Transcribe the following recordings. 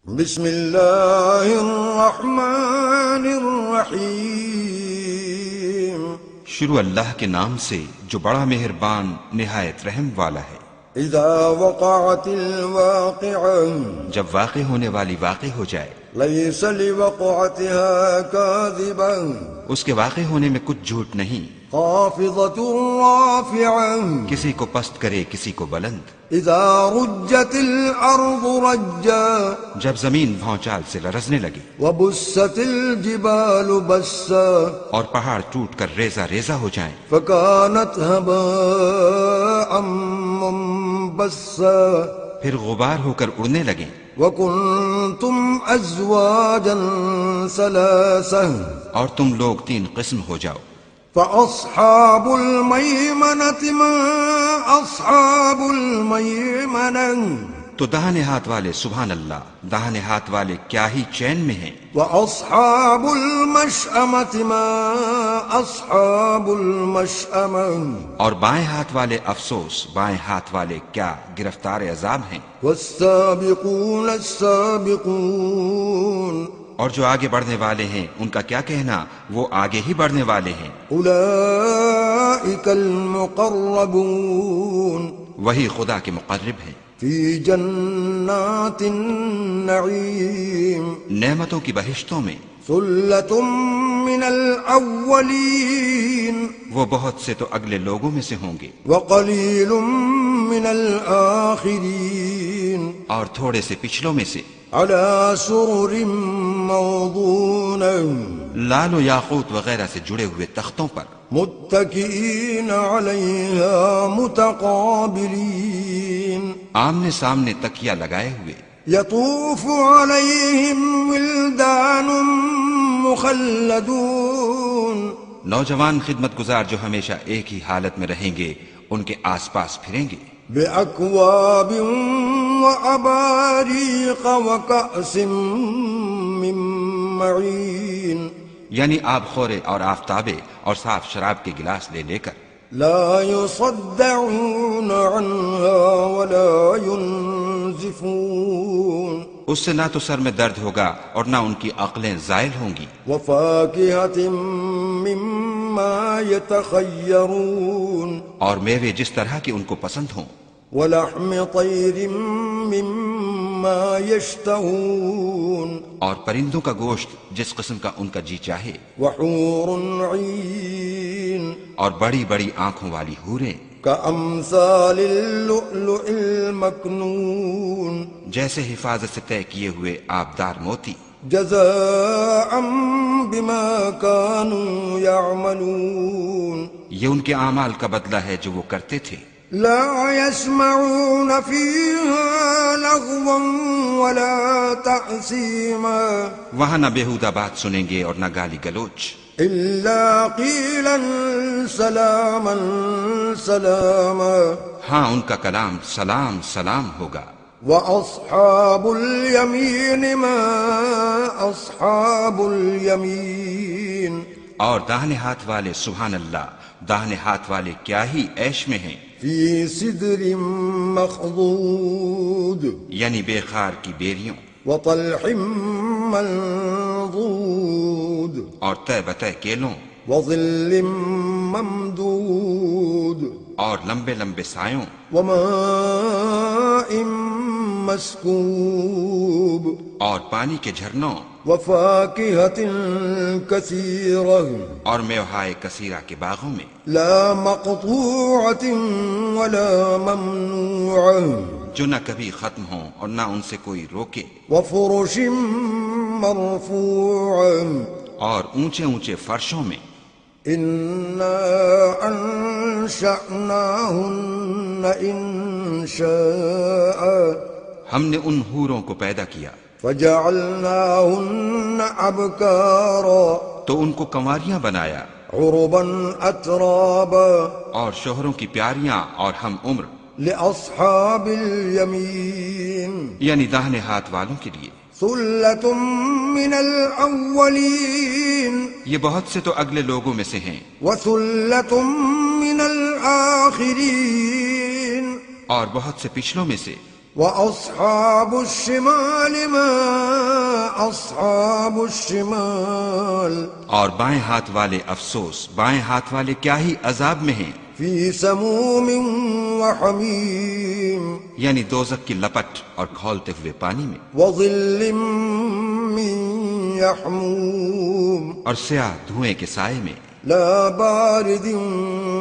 بسم اللہ الرحمن الرحیم۔ شروع اللہ کے نام سے جو بڑا مہربان نہایت رحم والا ہے۔ اذا وقعت الواقعہ، جب واقع ہونے والی واقع ہو جائے، لیس لوقعتها کاذبہ، اس کے واقع ہونے میں کچھ جھوٹ نہیں، خافضۃ رافعہ، کسی کو پست کرے کسی کو بلند۔ اذا رجت الارض رجا، جب زمین بھونچال سے لرزنے لگے، وبست الجبال بسا، اور پہاڑ ٹوٹ کر ریزہ ریزہ ہو جائیں، فکانت هباء منبثا، پھر غبار ہو کر اڑنے لگیں، وکنتم ازواجا ثلاثہ، اور تم لوگ تین قسم ہو جاؤ۔ فاصحاب المیمنۃ ما اصحاب المیمنہ، تو داہنے ہاتھ والے سبحان اللہ، داہنے ہاتھ والے کیا ہی چین میں ہیں، واصحاب المشأمۃ ما اصحاب المشأمہ، اور بائیں ہاتھ والے افسوس، بائیں ہاتھ والے کیا گرفتار عذاب ہیں۔ والسابقون السابقون، اور جو آگے بڑھنے والے ہیں ان کا کیا کہنا، وہ آگے ہی بڑھنے والے ہیں۔ اولئک المقربون، وہی خدا کے مقرب ہیں، فی جنات النعیم، نعمتوں کی بہشتوں میں۔ ثلۃ من الاولین، وہ بہت سے تو اگلے لوگوں میں سے ہوں گے، وقلیل من الآخرین، اور تھوڑے سے پچھلوں میں سے۔ علی سرر موضونہ، لال و یاقوت وغیرہ سے جڑے ہوئے تختوں پر، متکئین علیہا متقابلین، آمنے سامنے تکیہ لگائے ہوئے۔ یطوف علیہم ولدان مخلدون، نوجوان خدمت گزار جو ہمیشہ ایک ہی حالت میں رہیں گے ان کے آس پاس پھریں گے، بأکواب وأباریق وکأس من معین، یعنی آب خورے اور آفتابے اور صاف شراب کے گلاس لے لے کر۔ لا يصدعون عنها ولا ينزفون، اس سے نہ تو سر میں درد ہوگا اور نہ ان کی عقلیں زائل ہوں گی۔ وفاکہۃ مما یتخیرون، اور میوے جس طرح کے ان کو پسند ہوں، ولحم طیر مما یشتہون، اور پرندوں کا گوشت جس قسم کا ان کا جی چاہے، وحور عین، اور بڑی بڑی آنکھوں والی حوریں، کامثال اللؤلؤ المکنون، جیسے حفاظت سے طے کیے ہوئے آبدار موتی، جزاء بما كانوا يعملون، یہ ان کے اعمال کا بدلہ ہے جو وہ کرتے تھے۔ لا يسمعون فيها لغوا ولا تأثيما، وہاں نہ بےہودہ بات سنیں گے اور نہ گالی گلوچ، إلا قيلا سلاما سلاما، ہاں ان کا کلام سلام سلام ہوگا۔ وأصحاب اليمين ما أصحاب اليمين، اور داہنے ہاتھ والے سبحان اللہ، داہنے ہاتھ والے کیا ہی عیش میں ہیں، في سدر مخضود، یعنی بے خار کی بیریوں، وطلح منضود، اور طے بطے کیلوں، وظل ممدود، اور لمبے لمبے سایوں، وماء مسكوب، اور پانی کے جھرنوں، وفاكهة كثيرة، اور میوہائے کثیرہ کے باغوں میں، لا مقطوعة ولا ممنوعة، جو نہ کبھی ختم ہوں اور نہ ان سے کوئی روکے، وفرش مرفوعة، اور اونچے اونچے فرشوں میں۔ إنا أنشأناهن إنشاء، ہم نے ان حوروں کو پیدا کیا فجعلناهن أبكارا، تو ان کو کنواریاں بنایا، عربا أترابا، اور شوہروں کی پیاریاں اور ہم عمر، لأصحاب اليمين، یعنی داہنے ہاتھ والوں کے لیے۔ ثلة من الأولين، یہ بہت سے تو اگلے لوگوں میں سے ہیں، وثلة من الآخرين، اور بہت سے پچھلوں میں سے۔ وأصحاب الشمال ما أصحاب الشمال اور بائیں ہاتھ والے افسوس، بائیں ہاتھ والے کیا ہی عذاب میں ہیں، في سموم وحميم یعنی دوزخ کی لپٹ اور کھولتے ہوئے پانی میں، وظل من يحموم اور سیاہ دھوئیں کے سائے میں، لا بارد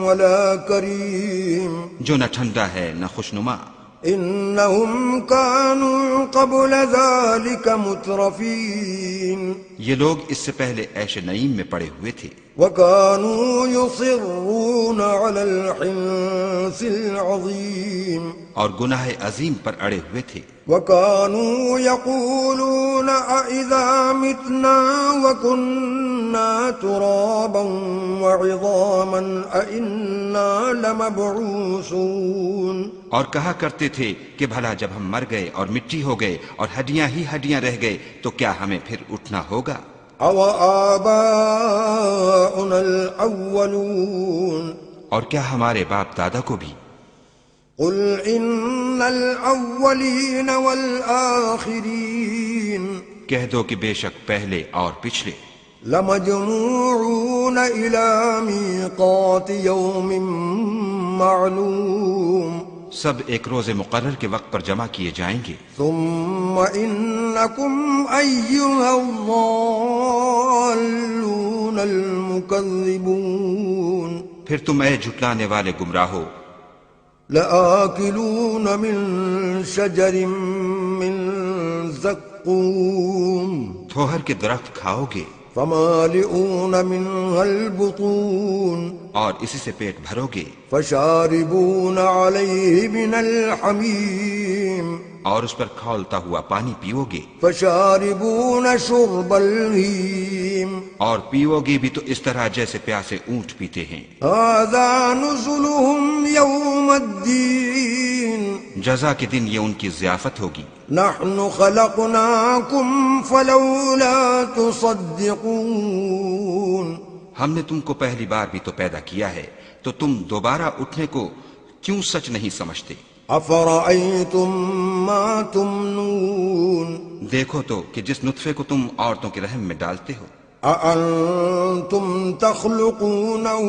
ولا كريم جو نہ ٹھنڈا ہے نہ خوشنما۔ إنهم كانوا قبل ذلك مترفين یہ لوگ اس سے پہلے عیش نعیم میں پڑے ہوئے تھے، وكانوا يصرون على الحنث العظيم اور گناہ عظیم پر اڑے ہوئے تھے، وكانوا يقولون أإذا متنا وكنا ترابا وعظاما أإنا لمبعوثون اور کہا کرتے تھے کہ بھلا جب ہم مر گئے اور مٹی ہو گئے اور ہڈیاں ہی ہڈیاں رہ گئے تو کیا ہمیں پھر اٹھنا ہوگا؟ أو آباؤنا الأولون اور کیا ہمارے باپ دادا کو بھی؟ قل إن الأولين والآخرين کہہ دو کہ بے شک پہلے اور پچھلے لمجموعون إلى ميقات يوم معلوم سب ایک روز مقرر کے وقت پر جمع کیے جائیں گے، ثم إنكم أيها الضالون المكذبون پھر تم اے جھٹلانے والے گمراہو لآكلون من شجر من زقوم تھوہر کے درخت کھاؤ گے فمالئون منها البطون اور اسی سے پیٹ بھرو گے، فشاربون عليه من الحميم اور اس پر کھولتا ہوا پانی پیو گے، فشاربون شرب الهيم اور پیو گے بھی تو اس طرح جیسے پیاسے اونٹ پیتے ہیں۔ هذا نزلهم يوم الدين جزا کے دن یہ ان کی ضیافت ہوگی۔ نحن خلقناكم فلولا تصدقون ہم نے تم کو پہلی بار بھی تو پیدا کیا ہے، تو تم دوبارہ اٹھنے کو کیوں سچ نہیں سمجھتے؟ أفرأيتم ما تمنون دیکھو تو کہ جس نطفے کو تم عورتوں کے رحم میں ڈالتے ہو، أأنتم تخلقونه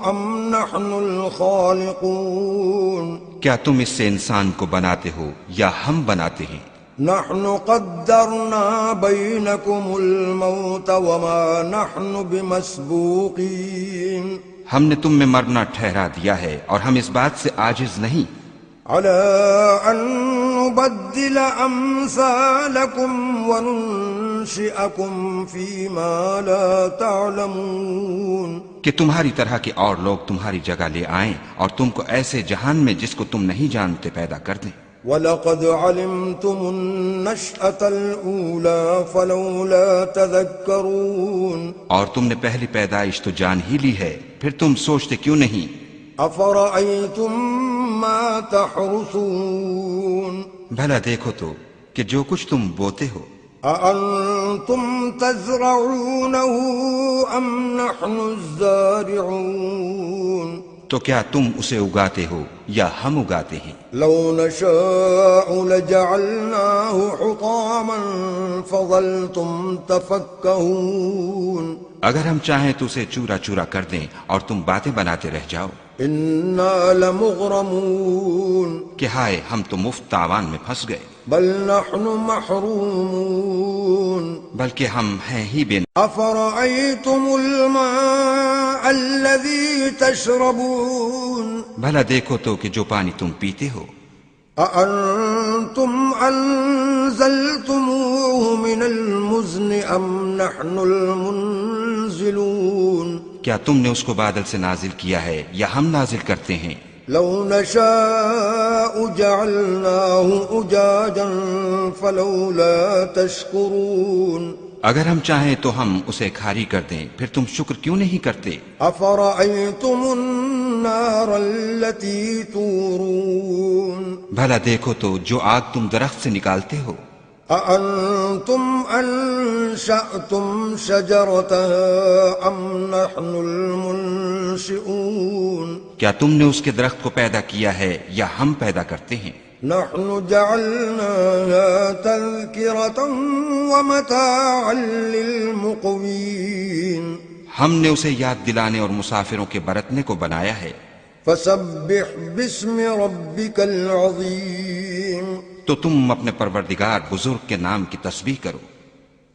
أم نحن الخالقون کیا تم اس سے انسان کو بناتے ہو یا ہم بناتے ہیں؟ نحن قدرنا بينكم الموت وما نحن بمسبوقين ہم نے تم میں مرنا ٹھہرا دیا ہے اور ہم اس بات سے عاجز نہیں على أن نبدل أمثالكم وننشئكم فيما لا تعلمون کہ تمہاری طرح کے اور لوگ تمہاری جگہ لے آئیں اور تم کو ایسے جہان میں جس کو تم نہیں جانتے پیدا کر دیں۔ وَلَقَدْ عَلِمْتُمُ النَّشْأَةَ الْأُولَى فَلَوْلَا تَذَكَّرُونَ اور تم نے پہلی پیدائش تو جان ہی لی ہے، پھر تم سوچتے کیوں نہیں؟ أَفَرَأَيْتُم مَّا تَحْرُثُونَ بھلا دیکھو تو کہ جو کچھ تم بوتے ہو، أَأَنتُمْ تَزْرَعُونَهُ أَمْ نَحْنُ الزَّارِعُونَ تو کیا تم اسے اگاتے ہو یا ہم اگاتے ہیں؟ لو نشاء لجعلناه حطاما فظلتم تفكهون اگر ہم چاہیں تو اسے چورا چورا کر دیں اور تم باتیں بناتے رہ جاؤ إنا لمغرمون کہ ہائے ہم تو مفت تاوان میں پھنس گئے، بل نحن محرومون بلکہ ہم ہیں ہی بے أفرأيتم الماء الذي تشربون بھلا دیکھو تو کہ جو پانی تم پیتے ہو، أأنتم أنزلتموه من المزن أم نحن المنزلون کیا تم نے اس کو بادل سے نازل کیا ہے یا ہم نازل کرتے ہیں؟ لو نشاء جعلناه أجاجا فلولا تشكرون اگر ہم چاہیں تو ہم اسے کھاری کر دیں، پھر تم شکر کیوں نہیں کرتے؟ أفرأيتم النار التي تورون بھلا دیکھو تو جو آگ تم درخت سے نکالتے ہو، أأنتم أنشأتم شجرتها أم نحن المنشئون کیا تم نے اس کے درخت کو پیدا کیا ہے یا ہم پیدا کرتے ہیں؟ نحن جعلناها تذكرة ومتاعا للمقوين ہم نے اسے یاد دلانے اور مسافروں کے برتنے کو بنایا ہے. فسبح باسم ربك العظيم تو تم اپنے پروردگار بزرگ کے نام کی تسبیح کرو.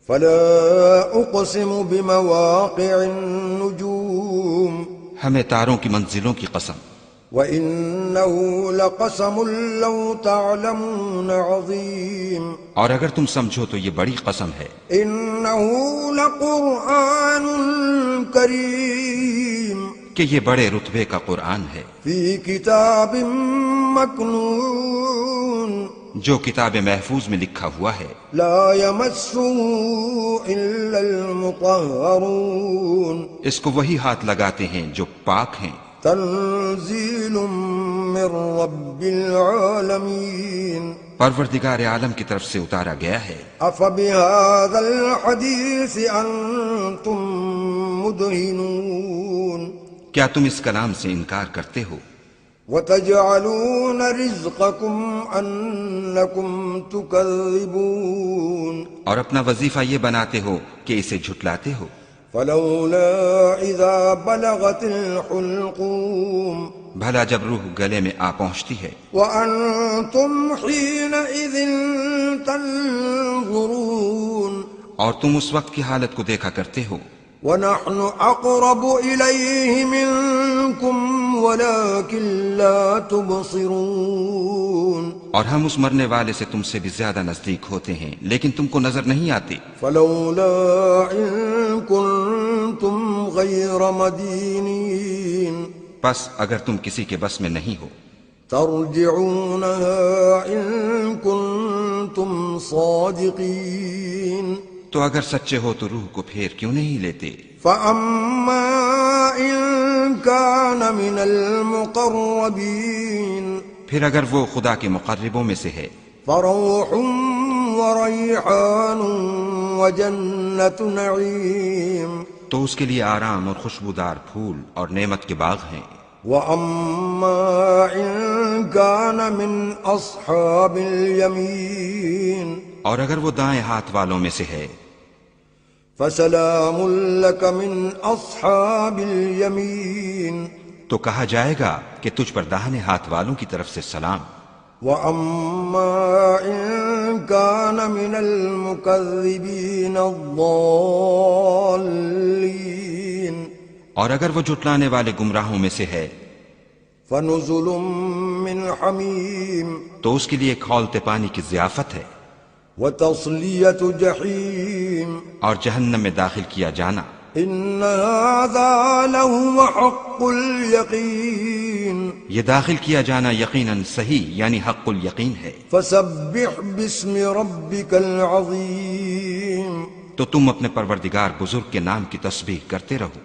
فلا اقسم بمواقع النجوم ہمیں تاروں کی منزلوں کی قسم. وإنه لقسم لو تعلمون عظيم اور اگر تم سمجھو تو یہ بڑی قسم ہے. إنه لقرآن كريم کہ یہ بڑے رتبے کا قرآن ہے في كتاب مكنون جو کتاب محفوظ میں لکھا ہوا ہے. لا يمسه إلا المطهرون اس کو وہی ہاتھ لگاتے ہیں جو پاک ہیں. تنزيل من رب العالمين پروردگار عالم کی طرف سے اتارا گیا ہے. أفبهذا الحديث أنتم مدهنون کیا تم اس کلام سے انکار کرتے ہو؟ وتجعلون رزقكم أنكم تكذبون اور اپنا وظیفہ یہ بناتے ہو کہ اسے جھٹلاتے ہو. فلولا إذا بلغت الحلقوم بھلا جب روح گلے میں آ پہنچتی ہے وأنتم حينئذ تنظرون اور تم اس وقت کی حالت کو دیکھا کرتے ہو. ونحن أقرب إليه منكم ولكن لا تبصرون اور ہم اس مرنے والے سے تم سے بھی زیادہ نزدیک ہوتے ہیں لیکن تم کو نظر نہیں آتے. فلولا إن كنتم غير مدينين پس اگر تم کسی کے بس میں نہیں ہو ترجعونها إن كنتم صادقين تو اگر سچے ہو تو روح کو پھیر کیوں نہیں لیتے. فأما إن كان من المقربين پھر اگر وہ خدا کے مقربوں میں سے ہے فروح وريحان وجنة نعيم تو اس کے لیے آرام اور خوشبودار پھول اور نعمت کے باغ ہیں. وأما إن كان من أصحاب اليمين اور اگر وہ دائیں ہاتھ والوں میں سے ہے فسلام لك من أصحاب اليمين تو کہا جائے گا کہ تجھ پر داہنے ہاتھ والوں کی طرف سے سلام. وأما إن كان من المكذبين الضالين اور اگر وہ جھٹلانے والے گمراہوں میں سے ہے فنزل من حميم تو اس کے لیے کھولتے پانی کی ضیافت ہے وتصلية جحيم اور جہنم میں داخل کیا جانا. إن هذا لهو حق اليقين یہ داخل کیا جانا یقیناً صحیح یعنی حق الیقین ہے. فسبح باسم ربك العظيم تو تم اپنے پروردگار بزرگ کے نام کی تسبیح کرتے رہو.